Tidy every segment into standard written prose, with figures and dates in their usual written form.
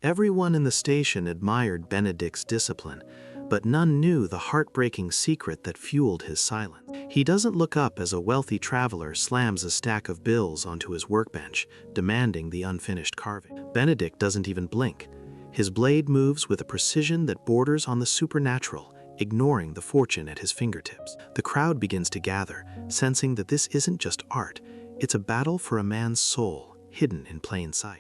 Everyone in the station admired Benedict's discipline, but none knew the heartbreaking secret that fueled his silence. He doesn't look up as a wealthy traveler slams a stack of bills onto his workbench, demanding the unfinished carving. Benedict doesn't even blink. His blade moves with a precision that borders on the supernatural, ignoring the fortune at his fingertips. The crowd begins to gather, sensing that this isn't just art, it's a battle for a man's soul, hidden in plain sight.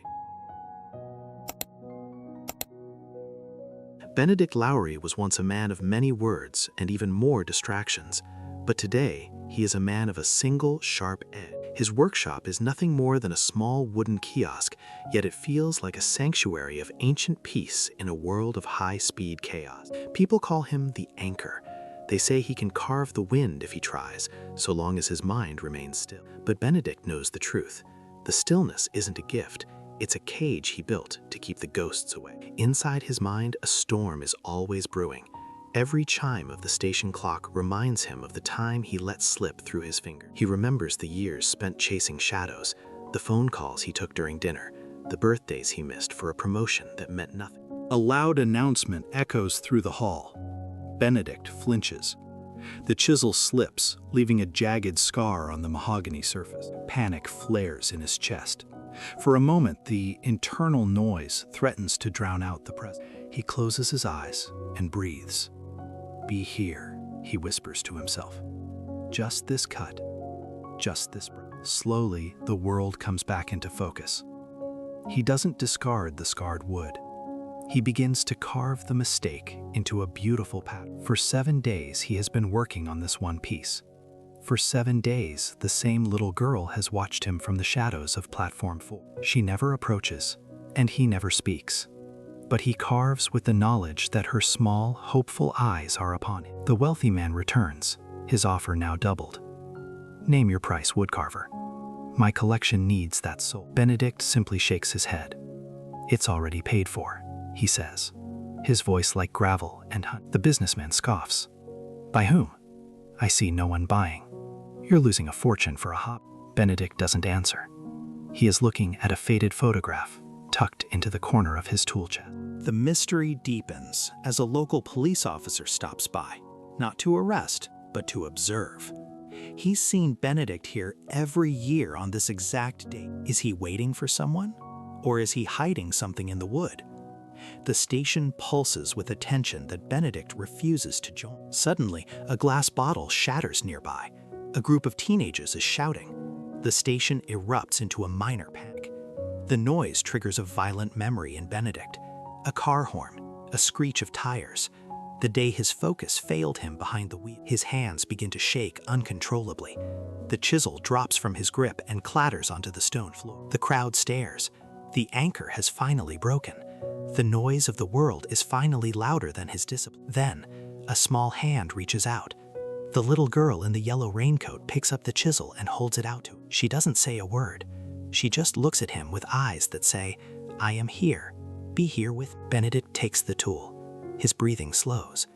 Benedict Lowery was once a man of many words and even more distractions, but today he is a man of a single sharp edge. His workshop is nothing more than a small wooden kiosk, yet it feels like a sanctuary of ancient peace in a world of high-speed chaos. People call him the anchor. They say he can carve the wind if he tries, so long as his mind remains still. But Benedict knows the truth. The stillness isn't a gift. It's a cage he built to keep the ghosts away. Inside his mind, a storm is always brewing. Every chime of the station clock reminds him of the time he let slip through his finger. He remembers the years spent chasing shadows, the phone calls he took during dinner, the birthdays he missed for a promotion that meant nothing. A loud announcement echoes through the hall. Benedict flinches. The chisel slips, leaving a jagged scar on the mahogany surface. Panic flares in his chest. For a moment, the internal noise threatens to drown out the present. He closes his eyes and breathes. "Be here," he whispers to himself. "Just this cut, just this breath." Slowly, the world comes back into focus. He doesn't discard the scarred wood. He begins to carve the mistake into a beautiful pattern. For 7 days, he has been working on this one piece. For 7 days, the same little girl has watched him from the shadows of Platform 4. She never approaches, and he never speaks. But he carves with the knowledge that her small, hopeful eyes are upon him. The wealthy man returns, his offer now doubled. "Name your price, Woodcarver. My collection needs that soul." Benedict simply shakes his head. "It's already paid for," he says, his voice like gravel and honey. The businessman scoffs. "By whom? I see no one buying. You're losing a fortune for a hobby." Benedict doesn't answer. He is looking at a faded photograph tucked into the corner of his tool chest. The mystery deepens as a local police officer stops by, not to arrest, but to observe. He's seen Benedict here every year on this exact date. Is he waiting for someone? Or is he hiding something in the wood? The station pulses with a tension that Benedict refuses to join. Suddenly, a glass bottle shatters nearby. A group of teenagers is shouting. The station erupts into a minor panic. The noise triggers a violent memory in Benedict. A car horn, a screech of tires. The day his focus failed him behind the wheel. His hands begin to shake uncontrollably. The chisel drops from his grip and clatters onto the stone floor. The crowd stares. The anchor has finally broken. The noise of the world is finally louder than his discipline. Then, a small hand reaches out. The little girl in the yellow raincoat picks up the chisel and holds it out to him. She doesn't say a word. She just looks at him with eyes that say, "I am here. Be here with me." Benedict takes the tool. His breathing slows.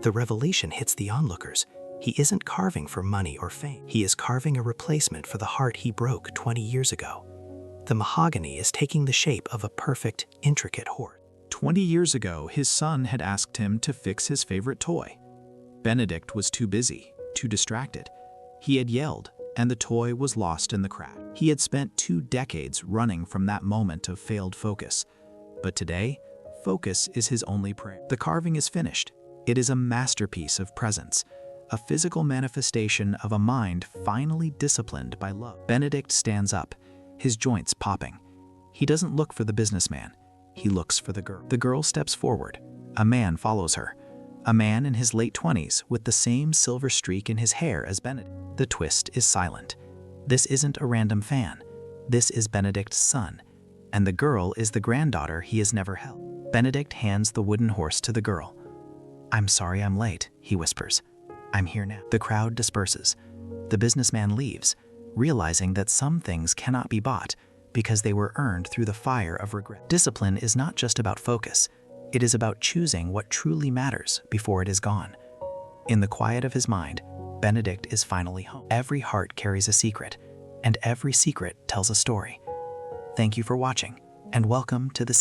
The revelation hits the onlookers. He isn't carving for money or fame. He is carving a replacement for the heart he broke 20 years ago. The mahogany is taking the shape of a perfect, intricate horse. 20 years ago, his son had asked him to fix his favorite toy. Benedict was too busy, too distracted. He had yelled, and the toy was lost in the crash. He had spent 2 decades running from that moment of failed focus. But today, focus is his only prayer. The carving is finished. It is a masterpiece of presence, a physical manifestation of a mind finally disciplined by love. Benedict stands up, his joints popping. He doesn't look for the businessman. He looks for the girl. The girl steps forward. A man follows her. A man in his late 20s with the same silver streak in his hair as Benedict. The twist is silent. This isn't a random fan. This is Benedict's son, and the girl is the granddaughter he has never held. Benedict hands the wooden horse to the girl. "I'm sorry I'm late," he whispers. "I'm here now." The crowd disperses. The businessman leaves, realizing that some things cannot be bought because they were earned through the fire of regret. Discipline is not just about focus. It is about choosing what truly matters before it is gone. In the quiet of his mind, Benedict is finally home. Every heart carries a secret, and every secret tells a story. Thank you for watching, and welcome to the